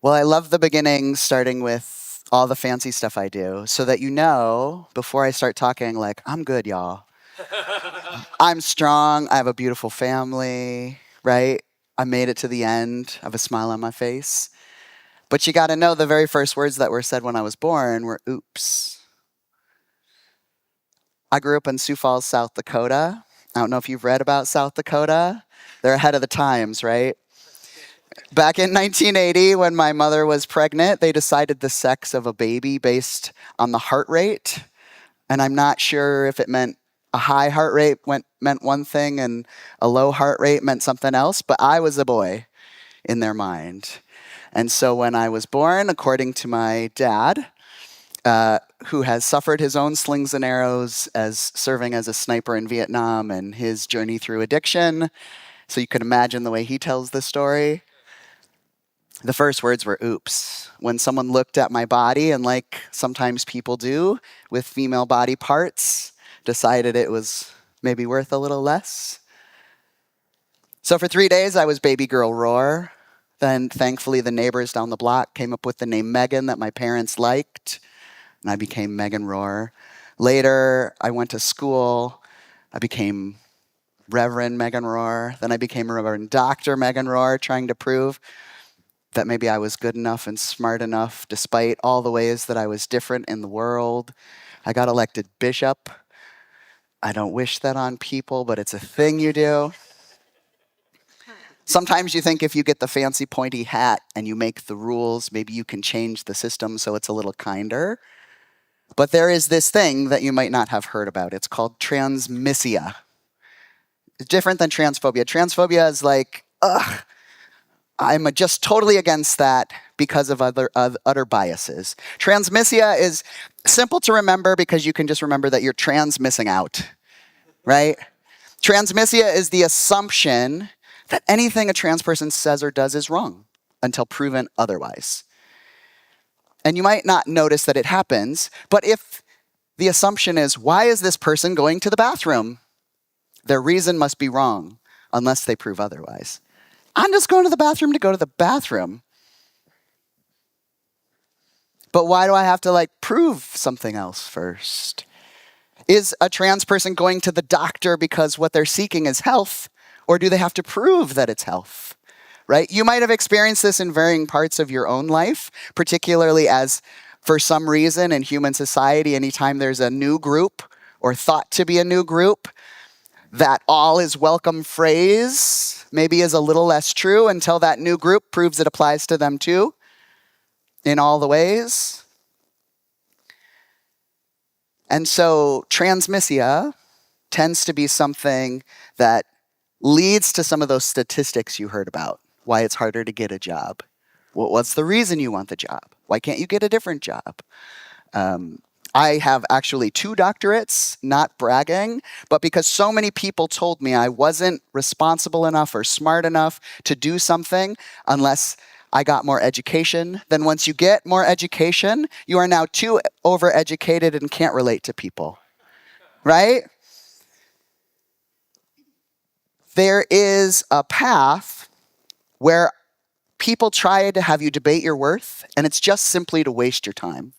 Well, I love the beginning, starting with all the fancy stuff I do, so that you know, before I start talking, like, I'm good, y'all. I'm strong. I have a beautiful family, right? I made it to the end. I have a smile on my face. But you got to know the very first words that were said when I was born were oops. I grew up in Sioux Falls, South Dakota. I don't know if you've read about South Dakota. They're ahead of the times, right? Back in 1980, when my mother was pregnant, they decided the sex of a baby based on the heart rate. And I'm not sure if it meant a high heart rate meant one thing and a low heart rate meant something else, but I was a boy in their mind. And so when I was born, according to my dad, who has suffered his own slings and arrows as serving as a sniper in Vietnam and his journey through addiction, so you can imagine the way he tells the story. The first words were oops. When someone looked at my body, and like sometimes people do with female body parts, decided it was maybe worth a little less. So for 3 days, I was baby girl Rohrer. Then thankfully, the neighbors down the block came up with the name Megan that my parents liked, and I became Megan Rohrer. Later, I went to school. I became Reverend Megan Rohrer. Then I became Reverend Dr. Megan Rohrer, trying to prove that maybe I was good enough and smart enough despite all the ways that I was different in the world. I got elected bishop. I don't wish that on people, but it's a thing you do. Sometimes you think if you get the fancy pointy hat and you make the rules, maybe you can change the system so it's a little kinder. But there is this thing that you might not have heard about. It's called transmissia. It's different than transphobia. Transphobia is like, ugh, I'm just totally against that because of utter biases. Transmissia is simple to remember because you can just remember that you're missing out, right? Transmissia is the assumption that anything a trans person says or does is wrong until proven otherwise. And you might not notice that it happens, but if the assumption is, why is this person going to the bathroom? Their reason must be wrong unless they prove otherwise. I'm just going to the bathroom to go to the bathroom. But why do I have to prove something else first? Is a trans person going to the doctor because what they're seeking is health, or do they have to prove that it's health? Right? You might have experienced this in varying parts of your own life, particularly as for some reason in human society, anytime there's a new group or thought to be a new group, that all is welcome phrase maybe is a little less true until that new group proves it applies to them too, in all the ways. And so transmissia tends to be something that leads to some of those statistics you heard about. Why it's harder to get a job. What's the reason you want the job? Why can't you get a different job? I have actually 2 doctorates, not bragging, but because so many people told me I wasn't responsible enough or smart enough to do something unless I got more education. Then once you get more education, you are now too overeducated and can't relate to people, right? There is a path where people try to have you debate your worth, and it's just simply to waste your time,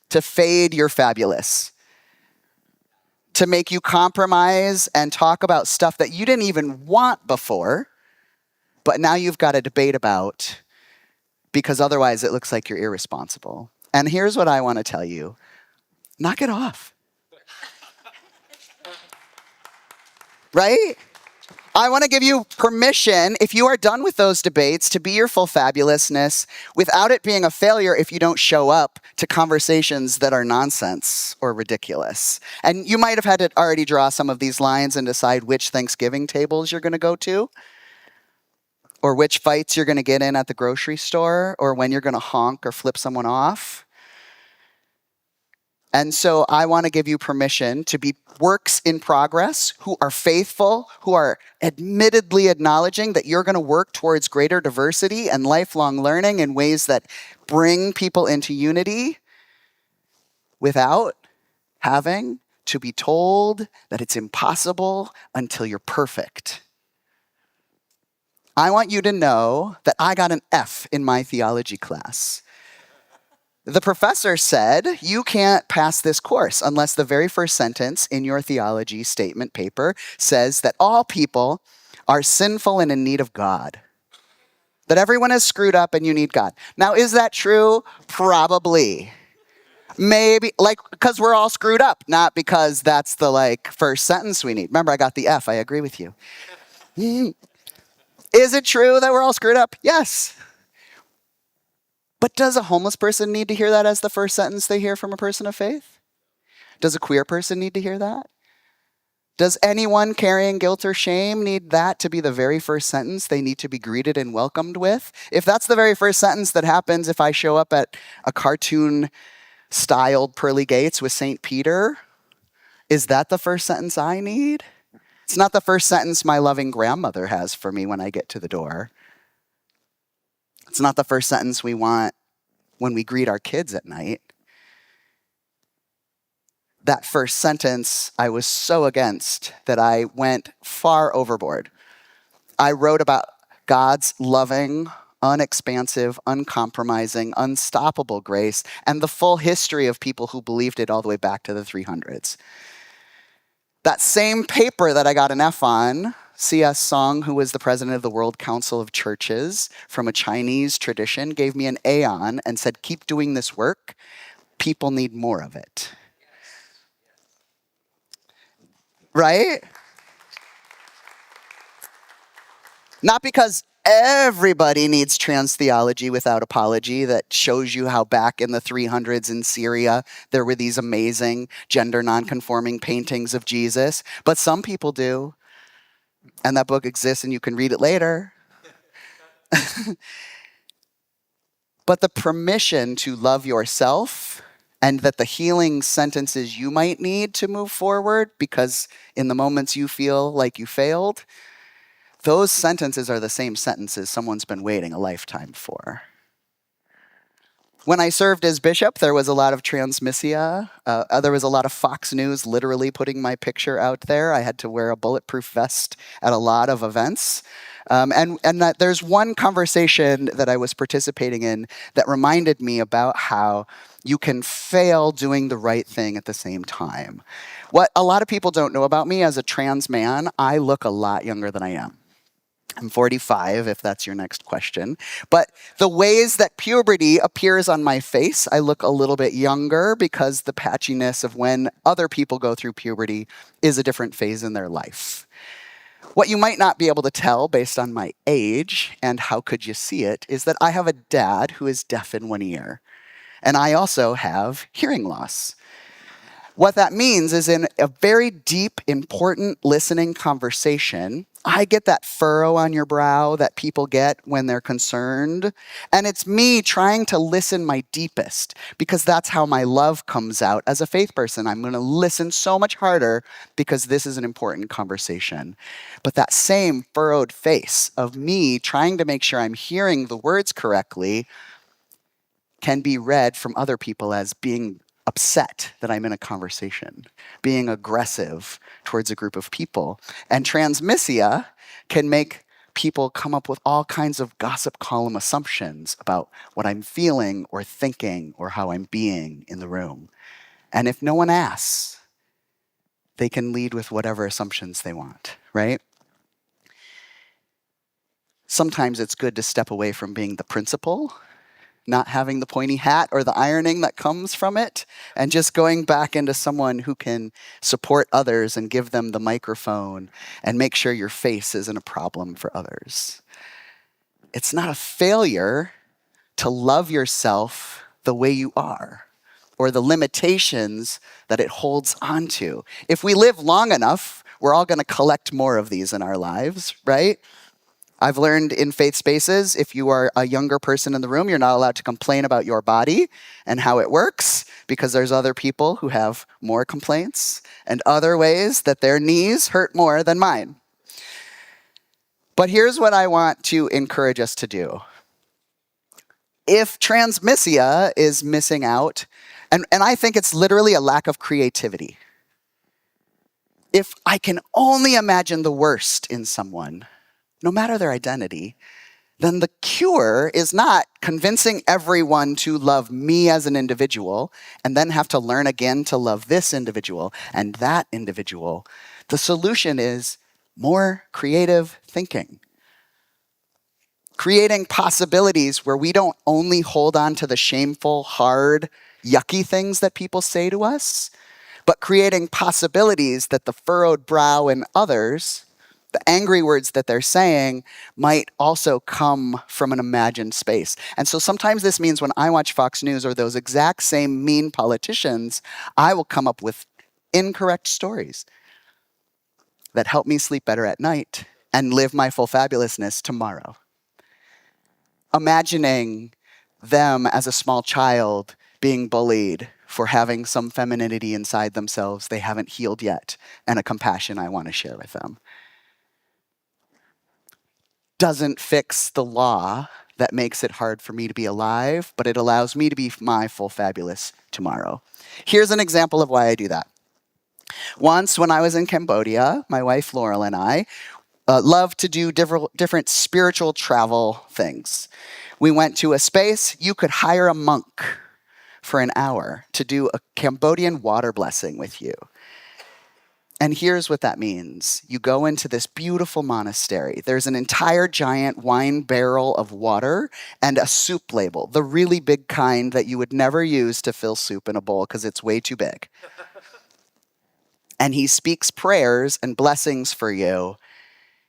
to fade your fabulous, to make you compromise and talk about stuff that you didn't even want before, but now you've got a debate about because otherwise it looks like you're irresponsible. And here's what I want to tell you. Knock it off. Right? I want to give you permission, if you are done with those debates, to be your full fabulousness without it being a failure if you don't show up to conversations that are nonsense or ridiculous. And you might have had to already draw some of these lines and decide which Thanksgiving tables you're going to go to, or which fights you're going to get in at the grocery store, or when you're going to honk or flip someone off. And so I want to give you permission to be works in progress who are faithful, who are admittedly acknowledging that you're going to work towards greater diversity and lifelong learning in ways that bring people into unity without having to be told that it's impossible until you're perfect. I want you to know that I got an F in my theology class. The professor said, you can't pass this course unless the very first sentence in your theology statement paper says that all people are sinful and in need of God. That everyone is screwed up and you need God. Now, is that true? Probably. Maybe, because we're all screwed up, not because that's the, first sentence we need. Remember, I got the F. I agree with you. Is it true that we're all screwed up? Yes. But does a homeless person need to hear that as the first sentence they hear from a person of faith? Does a queer person need to hear that? Does anyone carrying guilt or shame need that to be the very first sentence they need to be greeted and welcomed with? If that's the very first sentence that happens if I show up at a cartoon-styled pearly gates with St. Peter, is that the first sentence I need? It's not the first sentence my loving grandmother has for me when I get to the door. It's not the first sentence we want when we greet our kids at night. That first sentence I was so against that I went far overboard. I wrote about God's loving, unexpansive, uncompromising, unstoppable grace and the full history of people who believed it all the way back to the 300s. That same paper that I got an F on, C.S. Song, who was the president of the World Council of Churches from a Chinese tradition, gave me an A on and said, keep doing this work. People need more of it. Right? Not because everybody needs trans theology without apology that shows you how back in the 300s in Syria, there were these amazing gender nonconforming paintings of Jesus, but some people do. And that book exists and you can read it later. But the permission to love yourself and that the healing sentences you might need to move forward because in the moments you feel like you failed, those sentences are the same sentences someone's been waiting a lifetime for. When I served as bishop, there was a lot of transmissia. There was a lot of Fox News literally putting my picture out there. I had to wear a bulletproof vest at a lot of events. And that there's one conversation that I was participating in that reminded me about how you can fail doing the right thing at the same time. What a lot of people don't know about me as a trans man, I look a lot younger than I am. I'm 45, if that's your next question. But the ways that puberty appears on my face, I look a little bit younger because the patchiness of when other people go through puberty is a different phase in their life. What you might not be able to tell based on my age, and how could you see it, is that I have a dad who is deaf in one ear. And I also have hearing loss. What that means is in a very deep, important listening conversation, I get that furrow on your brow that people get when they're concerned. And it's me trying to listen my deepest because that's how my love comes out as a faith person. I'm going to listen so much harder because this is an important conversation. But that same furrowed face of me trying to make sure I'm hearing the words correctly can be read from other people as being upset that I'm in a conversation, being aggressive towards a group of people. And transmissia can make people come up with all kinds of gossip column assumptions about what I'm feeling or thinking or how I'm being in the room. And if no one asks, they can lead with whatever assumptions they want, right? Sometimes it's good to step away from being the principal, not having the pointy hat or the ironing that comes from it, and just going back into someone who can support others and give them the microphone and make sure your face isn't a problem for others. It's not a failure to love yourself the way you are or the limitations that it holds onto. If we live long enough, we're all going to collect more of these in our lives, right? I've learned in faith spaces, if you are a younger person in the room, you're not allowed to complain about your body and how it works because there's other people who have more complaints and other ways that their knees hurt more than mine. But here's what I want to encourage us to do. If transmissia is missing out, and I think it's literally a lack of creativity. If I can only imagine the worst in someone, no matter their identity, then the cure is not convincing everyone to love me as an individual and then have to learn again to love this individual and that individual. The solution is more creative thinking. Creating possibilities where we don't only hold on to the shameful, hard, yucky things that people say to us, but creating possibilities that the furrowed brow in others, the angry words that they're saying, might also come from an imagined space. And so sometimes this means when I watch Fox News or those exact same mean politicians, I will come up with incorrect stories that help me sleep better at night and live my full fabulousness tomorrow. Imagining them as a small child being bullied for having some femininity inside themselves they haven't healed yet, and a compassion I want to share with them. Doesn't fix the law that makes it hard for me to be alive, but it allows me to be my full fabulous tomorrow. Here's an example of why I do that. Once when I was in Cambodia, my wife Laurel and I love to do different spiritual travel things. We went to a space, you could hire a monk for an hour to do a Cambodian water blessing with you. And here's what that means. You go into this beautiful monastery. There's an entire giant wine barrel of water and a soup label, the really big kind that you would never use to fill soup in a bowl because it's way too big. And he speaks prayers and blessings for you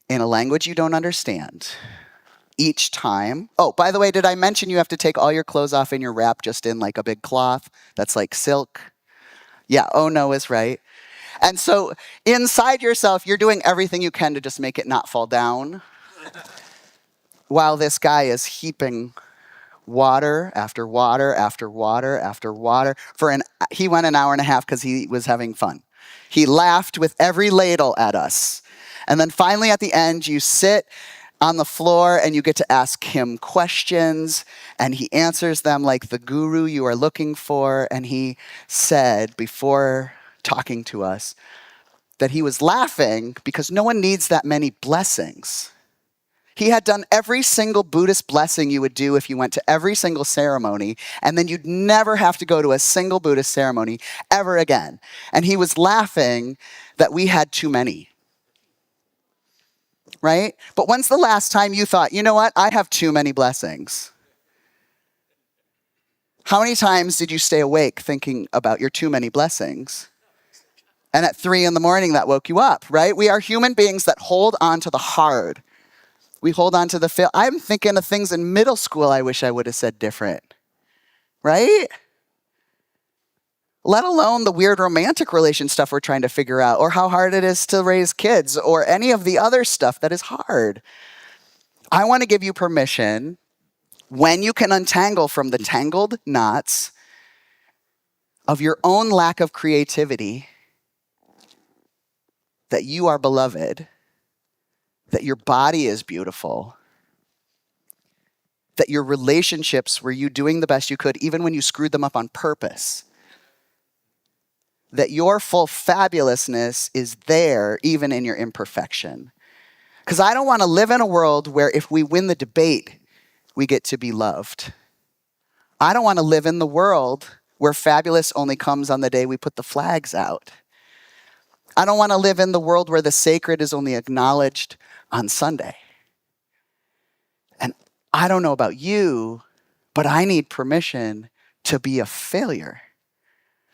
in a language you don't understand. Each time. Oh, by the way, did I mention you have to take all your clothes off and you're wrapped just in like a big cloth that's like silk? Yeah, oh no is right. And so inside yourself, you're doing everything you can to just make it not fall down while this guy is heaping water after water after water after water. He went an hour and a half because he was having fun. He laughed with every ladle at us. And then finally at the end, you sit on the floor and you get to ask him questions and he answers them like the guru you are looking for. And he said before talking to us that he was laughing because no one needs that many blessings. He had done every single Buddhist blessing you would do if you went to every single ceremony, and then you'd never have to go to a single Buddhist ceremony ever again. And he was laughing that we had too many. Right? But when's the last time you thought, you know what, I have too many blessings? How many times did you stay awake thinking about your too many blessings? And at 3 a.m, that woke you up, right? We are human beings that hold on to the hard. We hold on to the fail. I'm thinking of things in middle school I wish I would have said different, right? Let alone the weird romantic relation stuff we're trying to figure out, or how hard it is to raise kids, or any of the other stuff that is hard. I want to give you permission, when you can untangle from the tangled knots of your own lack of creativity, that you are beloved, that your body is beautiful, that your relationships were you doing the best you could, even when you screwed them up on purpose, that your full fabulousness is there even in your imperfection. Because I don't want to live in a world where if we win the debate, we get to be loved. I don't want to live in the world where fabulous only comes on the day we put the flags out. I don't want to live in the world where the sacred is only acknowledged on Sunday. And I don't know about you, but I need permission to be a failure.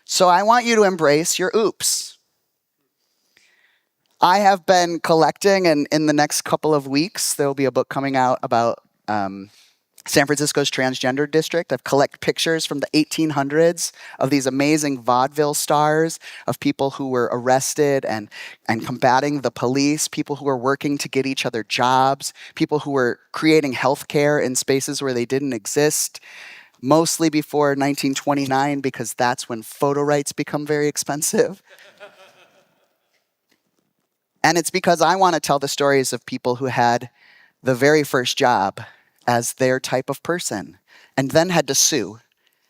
So I want you to embrace your oops. I have been collecting, and in the next couple of weeks, there will be a book coming out about San Francisco's transgender district. I've collected pictures from the 1800s of these amazing vaudeville stars, of people who were arrested and combating the police, people who were working to get each other jobs, people who were creating healthcare in spaces where they didn't exist, mostly before 1929, because that's when photo rights become very expensive. And it's because I want to tell the stories of people who had the very first job as their type of person, and then had to sue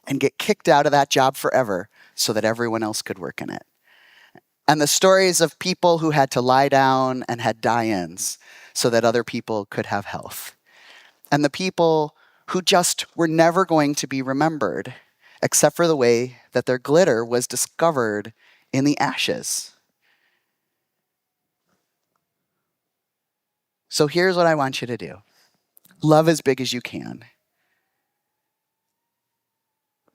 and get kicked out of that job forever so that everyone else could work in it. And the stories of people who had to lie down and had die-ins so that other people could have health. And the people who just were never going to be remembered, except for the way that their glitter was discovered in the ashes. So here's what I want you to do. Love as big as you can.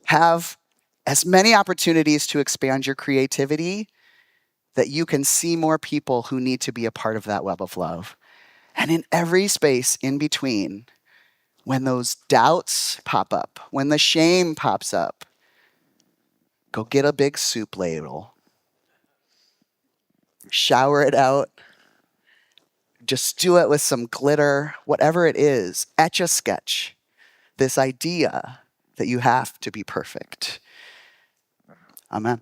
Have as many opportunities to expand your creativity that you can see more people who need to be a part of that web of love. And in every space in between, when those doubts pop up, when the shame pops up, go get a big soup ladle, shower it out, just do it with some glitter, whatever it is, etch a sketch. This idea that you have to be perfect. Amen.